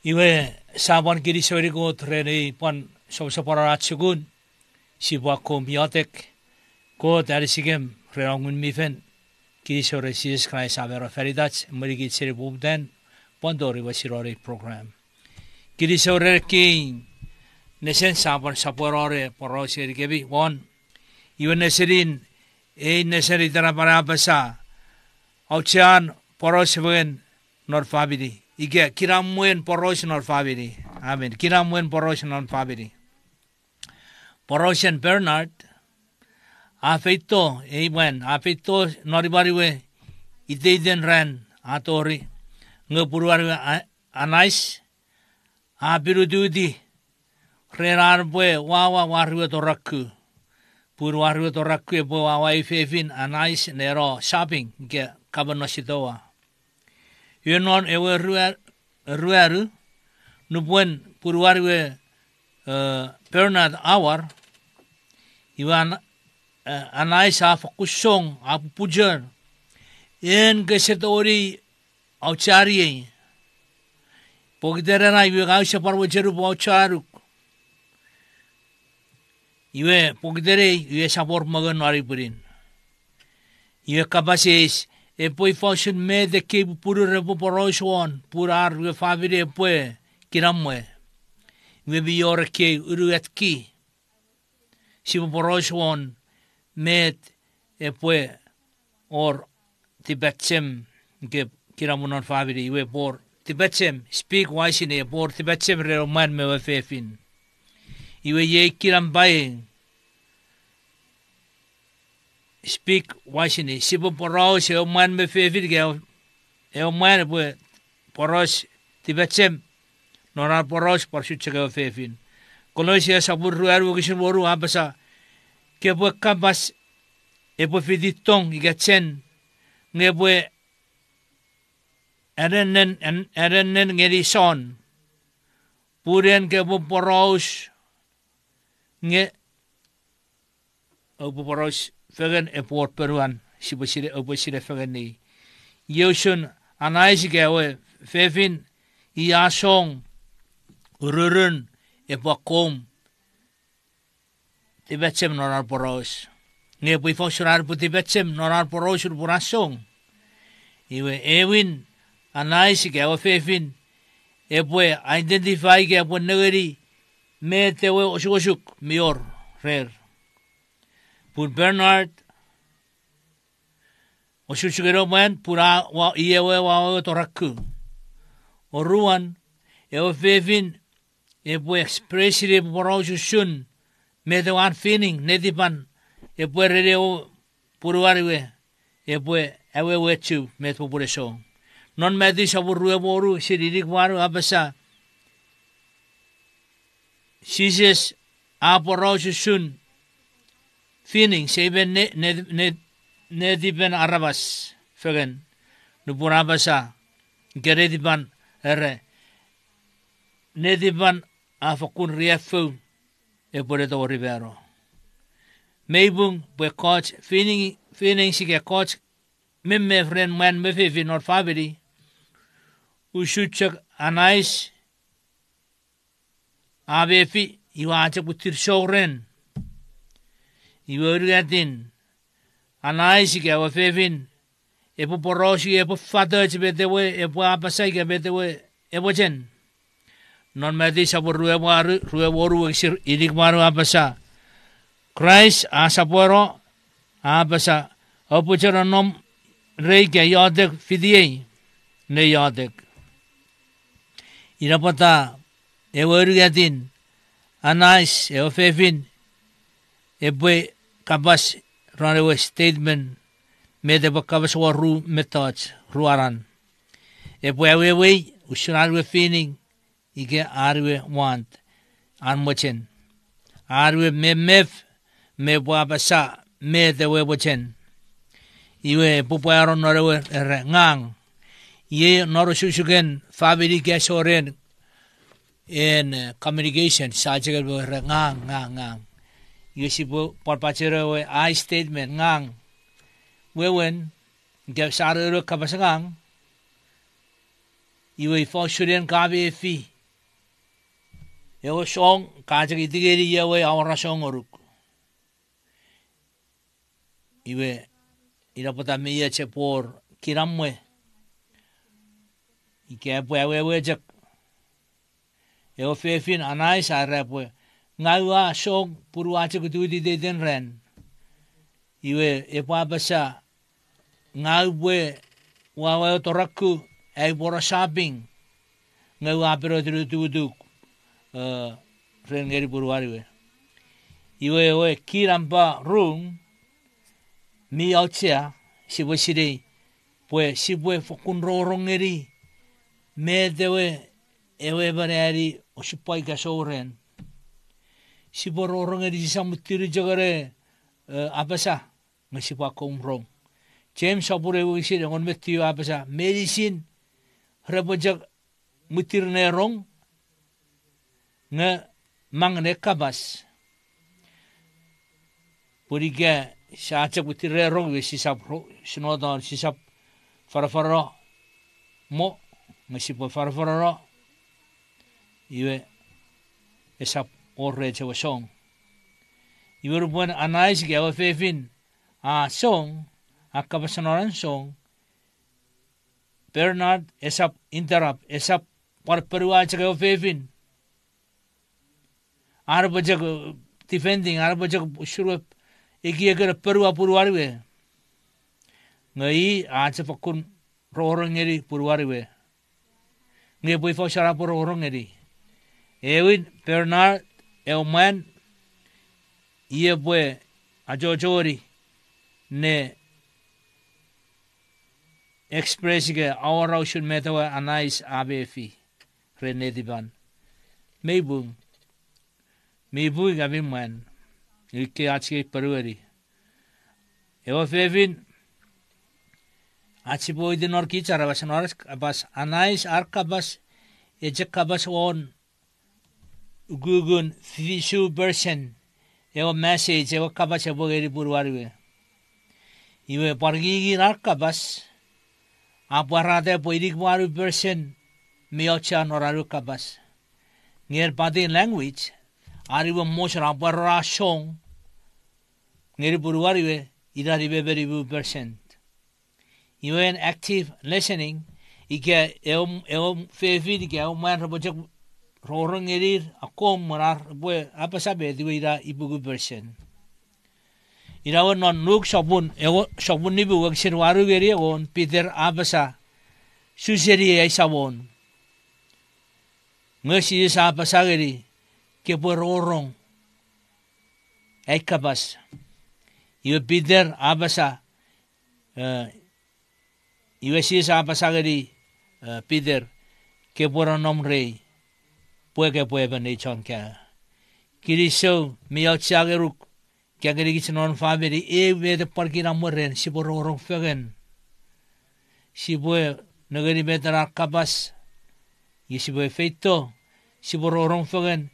Iwe sabon kiri sori ko treni pon so para atsugun si buako miotek ko dari sigem reongun mifen kiri sori Jesus Christ avero feridach merigi seri bubden pondori wasirori program. Kiri sori ki nesen sabon saporore poro seri kebi won iwe neserin neseri tara para basa Auchean poro seven nor fabidi. Ige kiramuen poros nor fabidi. Amen. Kiramuen poros nor fabidi. Porosian Bernard afeito noribariwe iteiden ran atori ngepurwariwe anais abirududi rerarwe wawa warwe toraku purwarwe toraku ebo wawa ifefin anais nero shopping ge kabanositoa Yunon ewe ruaru nubuen purwariwe Bernard awar iwan anais af kusong af pujar en gesetori auchari pogdera na iwe gausha parwo jeru aucharu iwe pogdere iwe sapor magan ari purin iwe kapasis epwe fashion me de ke puru repo poroswan purar we favire epwe kiramwe we bi yor ke uruet ki si poroswan met epwe or tibetsem ke kiramunon favire we por tibetsem speak wisely por tibetsem re man me we fefin iwe ye kiram bai speak wisely. Sipo poros e man me fefir ge e man po poros tibetsem nora poros por su chega fefin. Kolosia sabur ruaru gisin boru abasa ke po kabas e po fiditong igatsen nge po erennen ngeri son puren ke po poros nge po poros fengen eport peruan si opposite fengen ni Auchean anais gawe fefin iasong ururun epakom tibetsem norar poros nge pui fosrar pu tibetsem norar poros urasong iwe ewin anais gawe fefin epwe identify gawe negeri me tewe osuk mior rer Pur Bernard osuchugero man pura wa iewe wa toraku oruan ewe fefin epwe expressire porosu shun me the one feeling nedipan epwe reo puruariwe epwe ewe wechu me pureso non me di saburu boru siririk waru abasa Jesus aporosu shun feeling seben ne dipen arabas fegen nupurabasa gere dipan ere ne dipan afakun riafu e pore to rivero meibung be coach feeling sige coach memme friend man me fe not favori usuchak anais abefi iwache putir showren Iwuriatin anais ke wa fefin e po porosi e po fata che betewe e po apasai ke betewe e po chen non me di sabur ruewaru sir idik maru apasa Christ asaporo apasa opuchero nom rei ke yodek fidie ne yodek irapata e wuriatin anais e fefin epwe kabas ranewe statement mede bakabas waru methods ruaran epwe awewe usunarwe feeling ige arwe want anmochen arwe memef me bwabasa mede webochen iwe pupuaron norewe ngang ye noro susugen family gasoren in communication sajagal ngang Yusipo parpachero I statement ngang wewen gap sarero kapasangang iwe fo shurian kabe fi Ewa song kajak itigeri yewe awara song oruk. Iwe irapata miya cepor kiramwe. Ike epwe ewe jak. Ewa fefin anai sa repwe. Ngawa song puru aja kutuidi den ren. Iwe epa basa ngawe wawe toraku ai bora shopping. Ngawa apero tu ren ngeri puru ariwe. Iwe kirampa room mi Auchean sibo sire pues sibo fokun rorong ngeri me dewe ewe barari osipai ka soren sibo rorong ngeri samutiri jagare apasa ngasipa komrong James sapure wisir ngon metiu apasa medicine repojak mutir nerong nge mangne kabas puriga Saacak butir rong we sisap sinodon sisap farafara mo ngasipo farafara iwe esap orre cewa song iwe rupuan anais ge awa fefin song akabasanoran song Bernard esap interrupt esap parperua cewa fefin arbajak defending arbajak surup Iki agar perua puruariwe. Ngai aja fakun rorong ngeri puruariwe. Ngai boi fau syara rorong ngeri. Ewin Bernard Elman ia boi ajo jori ne express ke awar Auchean metawa anais ABFI rene diban. Meibung gavin man. Ike aci peruari. Ewa fevin aci boi di nor kicara bas noras bas anais arkabas ejek kabas on gugun fisu person ewa message ewa kabas ebo geri buruari. Iwe pargigi arkabas aparate poidik baru person mi Auchean oraru kabas. Ngir pati language ariwa motion apara song ngeri buruariwe idari beberi 2%. Iwen active listening ike fefi ike man rabojak rorong ngerir akom marar boy apa sabe diwe ira ibu 2%. Irawan non nuk sabun nibu wag sirwaru geri on Peter abasa suseri ay sabon. Ngesi sa apasa geri ke rorong ay kabas. Iwe Peter abasa iwe sisa abasa gari Peter ke pura nom rei pueke bani chonka kiri so mi Auchean geruk kya gari kichnon family we de parkira moren si borong fengen si boe nagari betara kabas yisi boe feito si borong fengen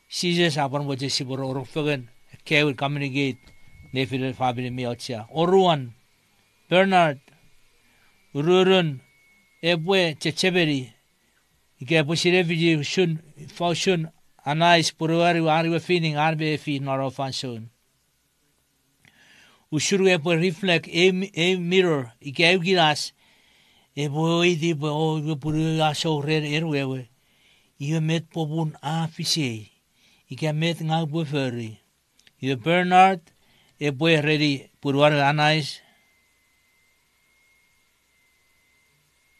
si je sabar moje si borong fengen ke will communicate Nefil family mi Auchean. Oruan, Bernard, Ururun, epwe checheberi. Ike pusi refugee shun, faushun, anais puruari ariwe feeling arbe fi norofan shun. Ushuru epwe reflect a mirror. Ike evgilas. Epwe oidi epwe puru aso rer erwewe. Ike met popun afisi. Ike met ngagwe feri. Ike Bernard, epwe ready puruar anais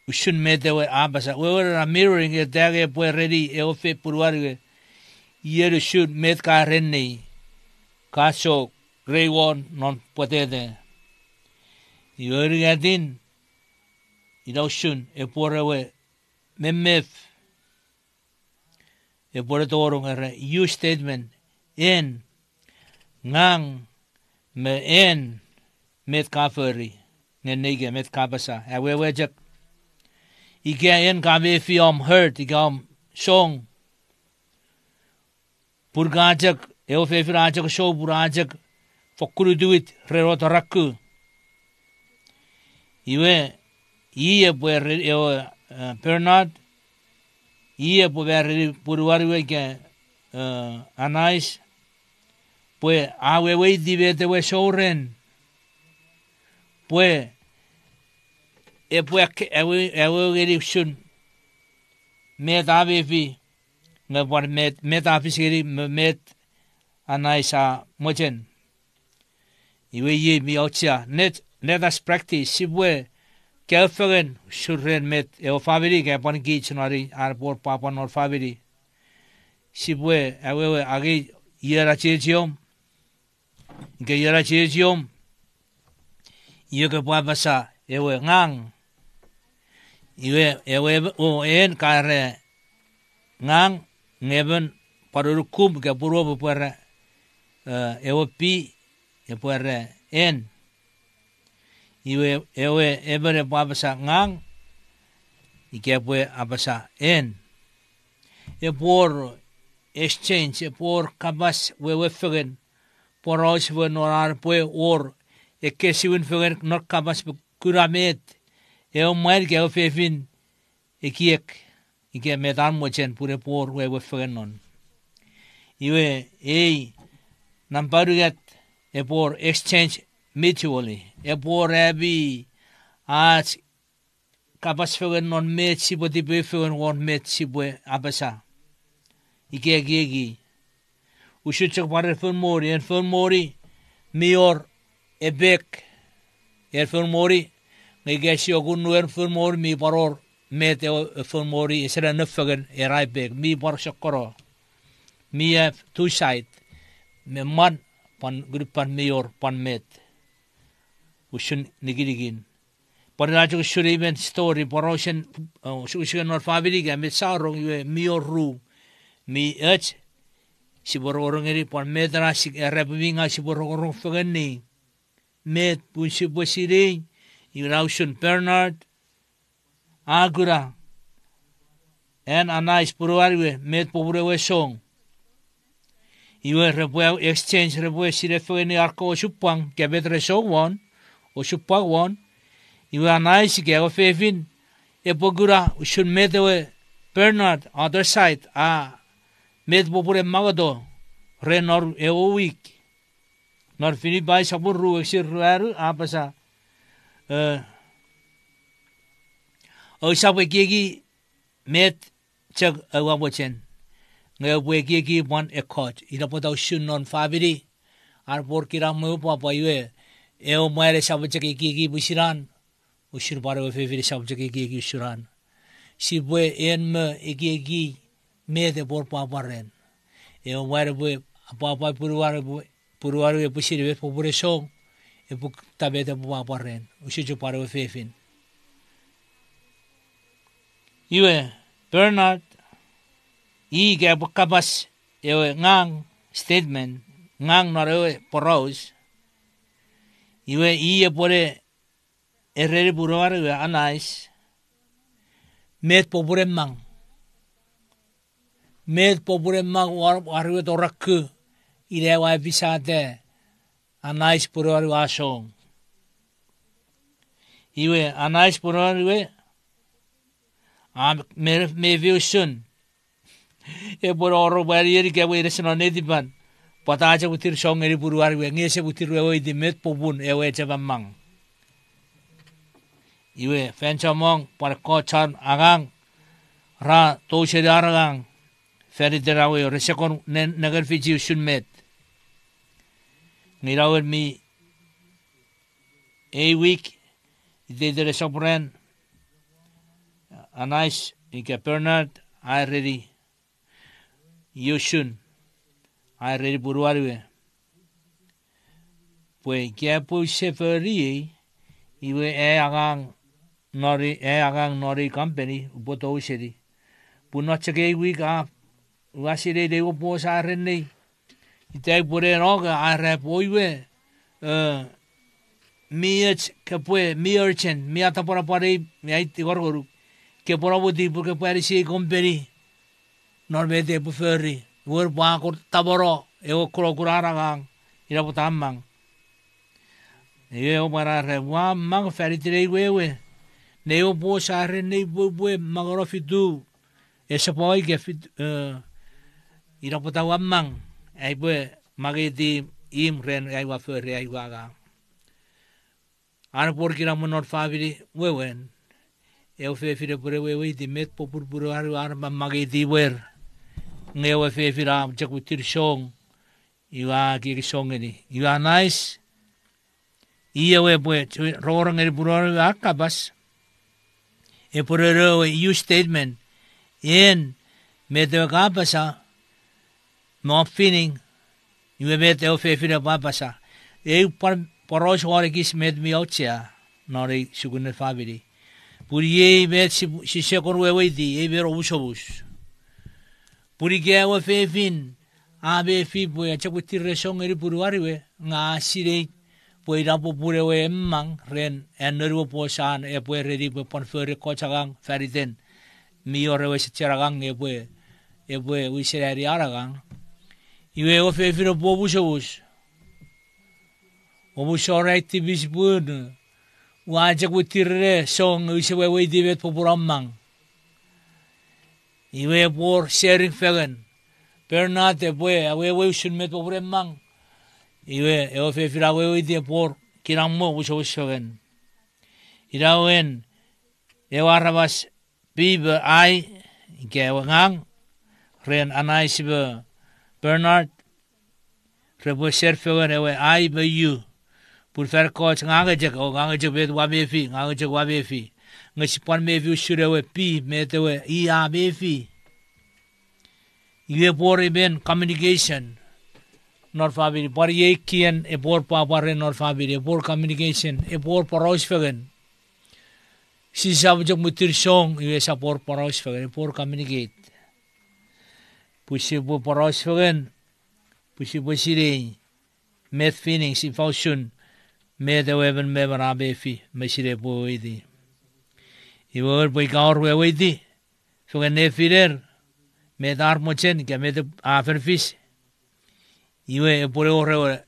ushun metewe abasa we were mirroring it dage epwe ready eofe puruar yeru shoot met ka renni kaso greywon non potede yori gadin idaushun eporewe memef epore torong are you statement in ngang me en met kaferi nge met kabasa awe wejak ike en kabe fi hurt igam song purgajak eo fe firajak show purajak fokuru duit rerot rakku iwe iye puer eo Bernard iye puer puruari weke anais pues awe dibe te we soren pues ewe geri shun met abefi ngapar met afis geri met anais a mochen iwe ye mi Auchean net as practice sibwe kelfegen shurren met family ke pon ki chnari ar por papa nor family sibwe awe agi yera chechiom ke yera chechiom ke papa ewe ngang ewe o en kare ngang ngeben parukum ke puro puere ewe pi puere en ewe ebere papa ngang ike pue apasa en por exchange por kabas we fegen por os we norar pue or que si un fegen nor kabas kuramet mer ke fefin ike medan mochen pure por we fegen non iwe namparugat por exchange mutually por abi as kapas fegen non met si boti be fegen won met si bue abasa ike gigi ushutchak pare fun mori mior ebek fun mori ngege si ogun wer fun mori mi paror met fun mori isra nefegen erai bek mi par shakoro mi two side me man pan grupan mior pan met ushun nigirigin Parnacho shuriben story poroshen ushen nor family ga mit sarong yue mior ru mi si bororong eri pon metra si repinga si bororong fegeni met pun si bosiri iraushun Bernard agura en anais puruarwe met poburewe song iwe repo exchange repo si refegeni arko supang ke betre so won o supang won iwe anais ke o fefin epogura ushun metewe Bernard other side met popure magado re nor week nor fini bai sabur ru exir ruaru apasa o sabe kegi met chak awabochen nge kegi one ekot ida pota ushun non faviri ar por kira mo papa iwe mere sabe kegi busiran ushur pare faviri sabe kegi usuran si bue me kegi me de por papa ren ware bue papa puruare pusiri popure song tabete papa ren usiju pare fefin iwe Bernard ke kabas ngang statement ngang nore poros iwe pore erere puruare anais met popure mang met popure mag arwe torak ile wa bisate anais puruare asong iwe anais puruare me viusun pororo bari ke we resno nediban pata aja butir song eri puruare ngese butir we di met popun ewe chabamang iwe fenchamong par kochan agang ra to shedaragang feri derawe resekon nagar fiji shun met ngirawer mi a week de resopren anais ike Bernard I ready yushun I ready buruarwe pues que pues seferi iwe agang nori company boto useri punoche ke week wasire de opo sa renne ite pure roga are poiwe miech que pues mi urchen mi ata por pare mi ai tigorgoru que por abudi porque pare si company norvete puferi wor ba ko taboro e o kuraragang ira potamang o para re wa mang feritire wewe neo po sa renne bue magoro fitu ese poi que Iraputa wamang epwe magiti im ren aiwa fer aiwa ga. Ana por kira monor family wewen. Eu fe fire pure wewe di met popur pure aru ar magiti wer. Ngewe fe fira jakutir song. Iwa ki song ni. Iwa nice. Iya we pwe rorong eri pure aru akabas. E pure ro you statement in mete kapasa no feeling you mete o fe fira papasa. E paros hore kis met mi Auchean nori sugunne family. Puri met si sekor wewe di e vero usobus. Puri ke o fe fin abe fi boya chakutir resong eri puruari we nga sire poi rapo pure we mang ren enerwo posan e poi ready po ponfere kochagang feriten mi ore we cheragang e poi we serari aragang iwe o fe firo po usobus. Omusore activist bun waja kutirre song usewe we divet popuramang iwe por sharing fengen pernate bue we should met popuramang iwe e fe fira we di por kiramo usogen irawen e warabas bibe ai ke wangang ren anai sibe Bernard rebo share fengen we ai be you pur fer coach ngajek bet wabefi ngajek wabefi ngasipon mevi surewe pi metewe ia befi iwe por ben communication nor family por ye kien e por papare nor family e por communication e por paros fegen si sabjok mutir song iwe sa por paros fegen e por communicate pusi por paros fegen pusi sire met feelings in function me de weven me barabe fi me sire po idi iwor po gaur we idi so ne firer me dar mochen ke me de afer fish iwe por ore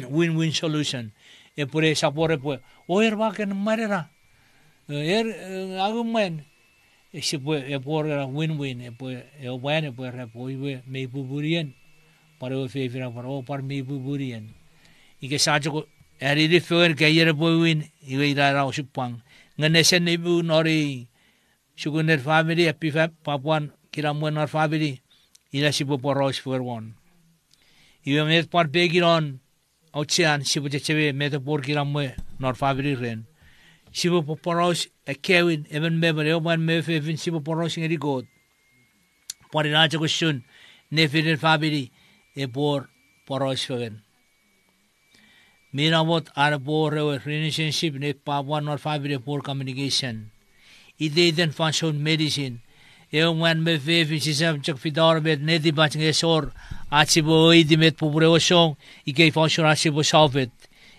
win-win solution e por esa por po oer va que marera argument e se po e por win-win e po e bueno po repo iwe me buburien para o fe fira para o par me buburien e que sajo eri di fer ke yere boin iwe ira ra supang ngane sen ibu nori suguner family epi papuan kiramu nor family ila sibo poros for one iwe met par begiron Auchean sibo chebe met por kiramu nor family ren sibo poros e kevin even member e man me fe fin sibo poros ngeri god par ina ko shun ne fer family e por poros fegen Miramot are poor relationship ne pawan or family poor communication. Ide then function medicine. Ewan me fefi sisam chak fidar met nedi baching esor achibo idi met pupure osong ike function achibo salvet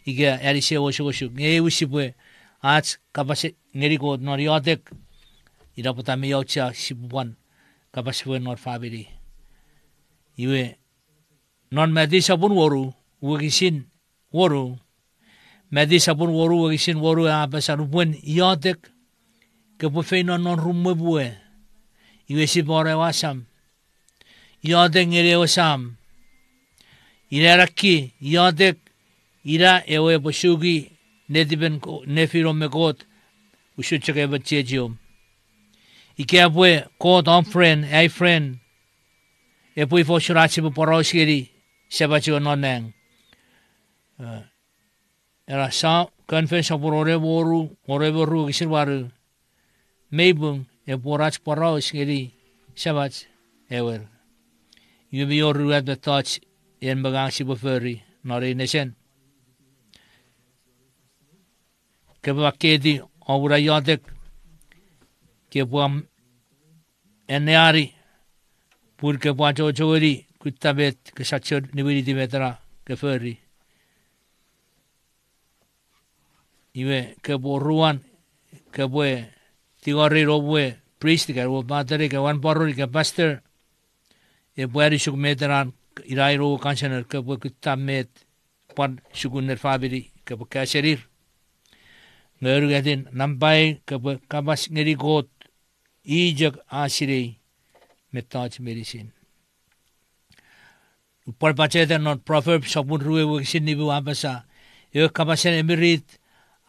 ike erise osho nge usibwe ach kapase ngeri ko nor yotek ira pota me yocha sibuan kapase nor family. Iwe non medisa pun woru wagisin Waru, medi sabun waru wagisin waru apa sarupun iotek kepufeino non rumebue iwe si bore wasam iotek ngere wasam ira rakki iotek ira ewe posugi nediben nefiro mekot usuchake bachejum ike apwe kot on friend ai friend epui fo shurachi bu poroshiri sebachi noneng era sa confession por ore boru gisir waru meibung e porach paros ngeri sabat ewer you be your at the touch en bagang si boferi nori nesen ke bakedi awra yadek ke buam enari pur ke pacho chori kutabet ke sachor nibiri dimetra ke feri iwe ke boruan ke bue tigori robue priest ke ro padre ke wan porro ke pastor e buari shuk meteran irai ro kansener ke bue kutamet pan shuguner fabiri ke ka sherir ngeru gadin nampai ke kabas ngeri got ijak asiri metach medicine Por pachete non Proverbs sabun ruwe wiksin nibu abasa. Ewe kapasen emirit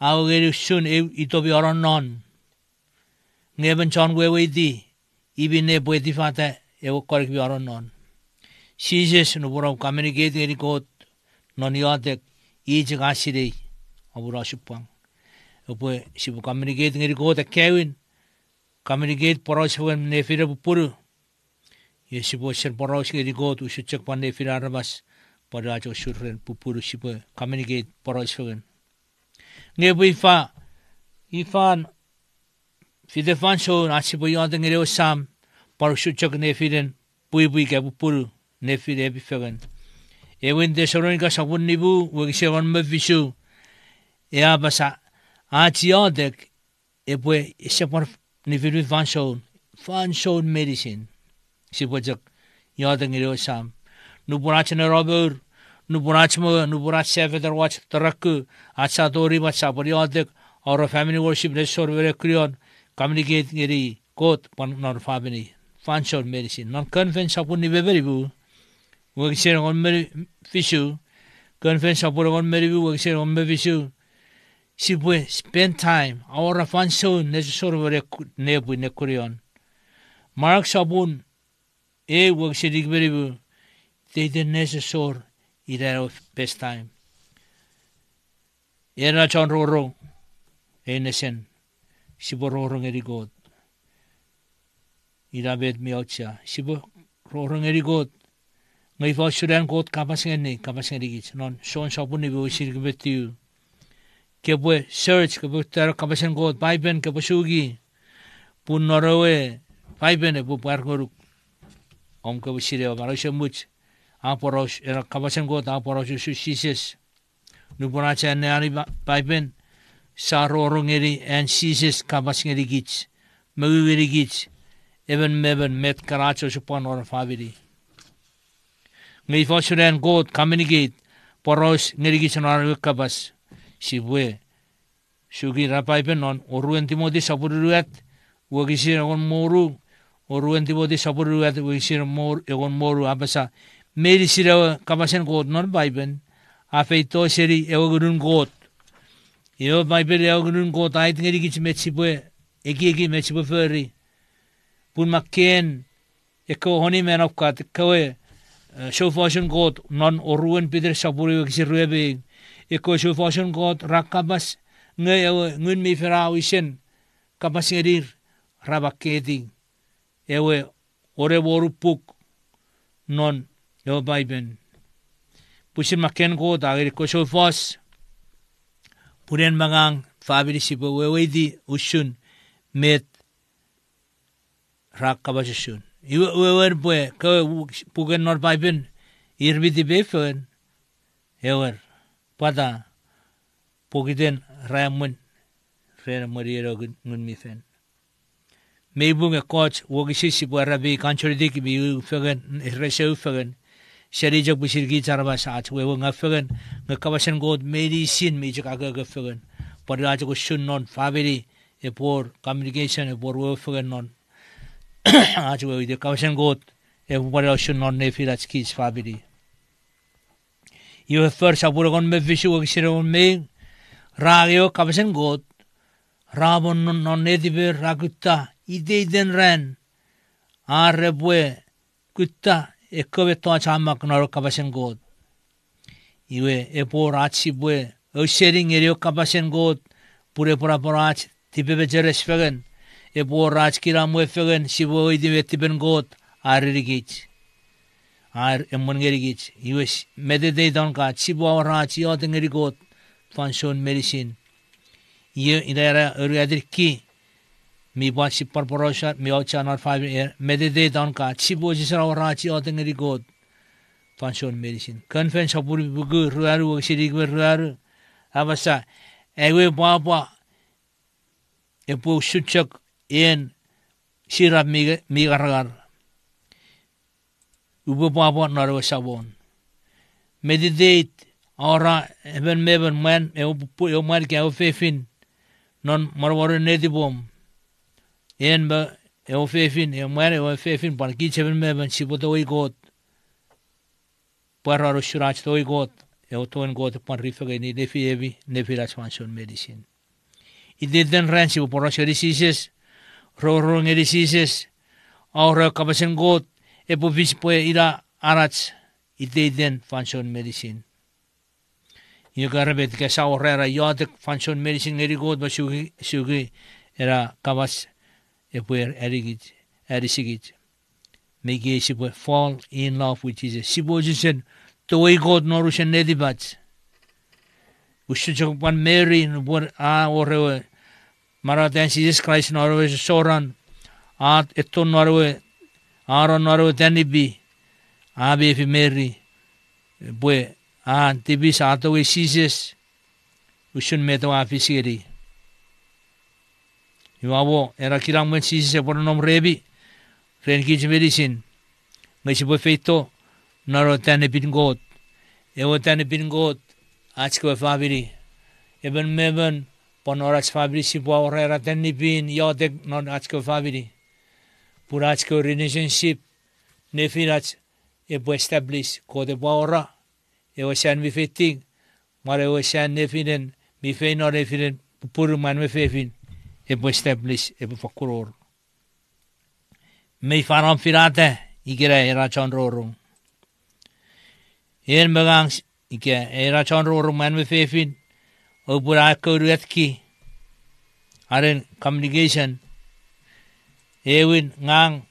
au geri sun ito bi oron non. Ngeben chon wewe di ibi ne bweti fata ewe korek bi oron non. Jesus no bora communicate ngeri kot non yotek ije gasire abura supang. Ewe sibu communicate ngeri kot Kevin communicate poros wen ne fira puru. Sibu ser poros ngeri kot usucek pan ne fira rabas pada ajo surren pupuru sibu communicate poros wen. Ngebu ifan fide fan so asibu yotek ngeri osam parusucek ne firen pui ke pupuru ne fira ebi fegen. Ewin Thessalonica sabun nibu wegsewan mevisu ea basa achiodek epwe separ nifiru fan shown medicine sipojak yodeng iro sam nuburach na robur nuburach seveter watch taraku acha dori bacha por yodek or family worship resor vere kriyon communicate ngiri kot pan nor family fan shown medicine non conference sabun nibeberibu wegser on meri fishu conference sabun on meri wegser on me fishu sipwe spend time our fan shown nesor vere nebu ne kriyon mark sabun wegser digberibu they the necessor ira of best time era chon roro enesen siboro ngeri god ira bet mi Auchean sibo roro ngeri god ngai fa suran god kapas ngeri gich non shon sabun ni bo sir betiu kebwe search kebwe tar kapasen god baiben kebwe sugi pun norowe baiben bu pargoruk om kebwe sire ba roshe much aporos era kapasen god aporos su sises nubona chane ani baiben saroro ngeri and sises kapas ngeri gich mewiri gich even meben met karacho supon or faviri ngai fa suran god communicate poros ngeri gich nar kapas sibwe sugi rapaipen non oruen timodi saburuat wogisir on moru oruen timodi saburuat wogisir mor egon moru abasa meri sira kapasen god non baiben afeito seri eogunun god eo baiben eogunun god ait ngeri gich metsibwe egi metsibwe feri pun makken eko honi men of kat koe so fashion god non oruen peter saburu wogisir rebe eko so fashion god rakabas ngun mi ferawishen kabas ngerir rabaketi ewe ore borupuk non yo baiben pusin maken god agir ko so fas puren magang fabiri sibo wedi usun met rakabas usun iwe boy ko pugen nor baiben irbidi befen ewer pada pogiden ramun fer mariero ngun mi fen meibung a coach wogisi sibarabi kanchori ki bi fegen reseu fegen shari jog bisirgi charba sa we nga fegen nga kabasen god medicine mi jaka ga fegen par aj ko shun non faveri e por communication e por we fegen non aj we de kabasen god e por shun non ne firach ki faveri you first aburagon me vishu wogisiron me ragio kabasen god rabon non nedibe ragutta ideden ren arrebwe kutta ekobe to chamak nor kabasen god iwe epo rachibwe sharing erio kabasen god pure porach tibebe jeres fegen epo rach kiramwe fegen sibo idibe tiben god aririgich ar emongerigich iwe medede don ka sibo rach yotengeri god function medicine ye idara oriadriki mi ba sipar porosha mi Auchean or 5 medede don ka sibo jisra rachi yotengeri god function medicine conference aburi bugu ruaru sirigwe ruaru abasa ewe baba epo suchak en sirap mi gargar ubo baba narwa sabon meditate ora even meben man eu mar ke o fefin non marwaro nedibom en ba eu fefin eu mar eu fefin par ki cheben meben siboto oi god Pueraro shurach toi got, toin got upon rifage ni nefi rach fanson medicine. Ididen ran si poros diseases, rorong diseases, aura kabasen got, epovis poe ira arach, ididen fanson medicine. You garabet kes aurera yotek fanson medicine ngeri got ba sugi era kabas epuer erisigit. Mege sipo fall in love with Jesus. Sipo jisen toi got norushen nedibats. Ushujok pan Mary nubur orewe maraten Jesus Christ norwe soran at eton norwe aron norwe tenibi abe fi Mary bue tibis atowe Jesus ushun meto afisiri. Iwawo era kirang men Jesus e nom rebi ren kij medicine ngai sipo feito naro tenipin got ewo tenipin got achko fabiri eben meben ponorach fabiri sipo orera tenipin yotek non achko fabiri purachko relationship nefirach epo establish kode baora ewo shan mi feting mare ewo shan nefinen mi fe no nefinen puruman me fefin epo establish epo fakuror mei faram firate ikira era chonrorung en megang ike era chonrorung man me fefin opura koruetki aren communication ewin ngang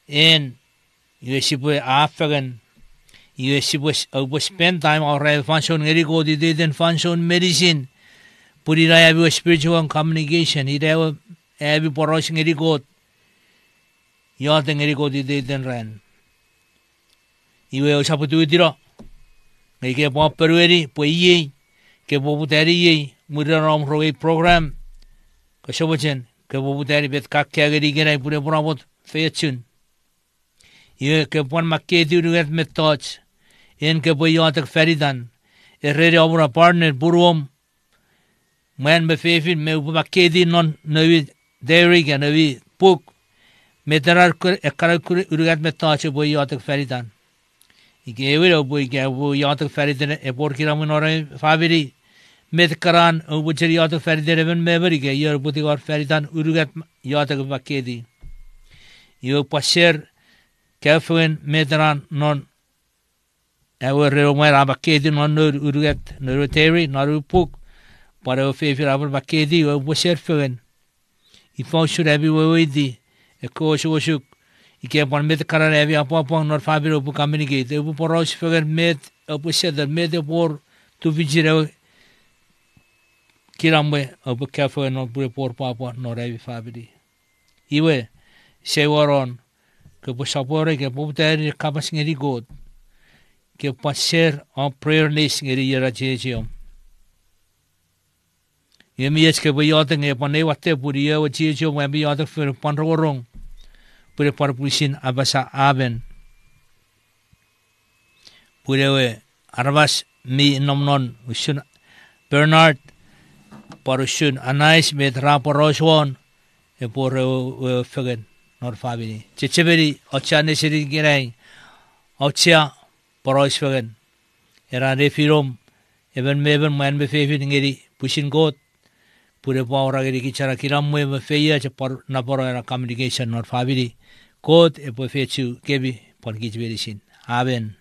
en yesipo afagan yesipo opo spend time already function ngeri go diden function medicine puri raya bi spiritual communication ide ebi poros ngeri go yote ngeri go diden ran iwe osaputu diro ngeke po perueri po ye ke po puteri ye murarom roe program ko sobochen ke po puteri bet kakya geri gerai pure porabot fechun ye ke pon maketi uruet metoch en ke po yote feridan erre obra partner burom man be fefin me maketi non novi dairy ga novi puk meterar ekara uruet metoch po yote feridan ike ewe po ike po yote feridan e por kiramun ore fabiri metkaran ubujeri yote feridan even memory ke yer puti or feridan uruet yote maketi yo passer Kefuen meteran non ewe reomera bakedi non uruet noroteri norupuk para o fefi rabur bakedi o boser fuen I fonshur ebi wedi e ko shuk ike pon met karar ebi apapong nor fabiro bu communicate e bu poros fuen met o boser met por tu vigire kirambe o bu kefuen no bu por papa nor ebi fabiri iwe se waron que po sapore que po ter kapas ngeri god que passer en prayer list ngeri yara chechiom yemi es que po yote nge pone wate puri yo chechiom nge yote fer panrorong pure par pusin abasa aben pure we arbas mi nomnon usun Bernard parusun anais met raporoswon e por fegen nor fabini checheberi Auchean neseri gerai Auchean poros fegen era refirom even meben man be fefin ngeri pushin got pure power geri kichara kiram me feya che por na por era communication nor fabini got e po fechu kebi por kichberi sin aben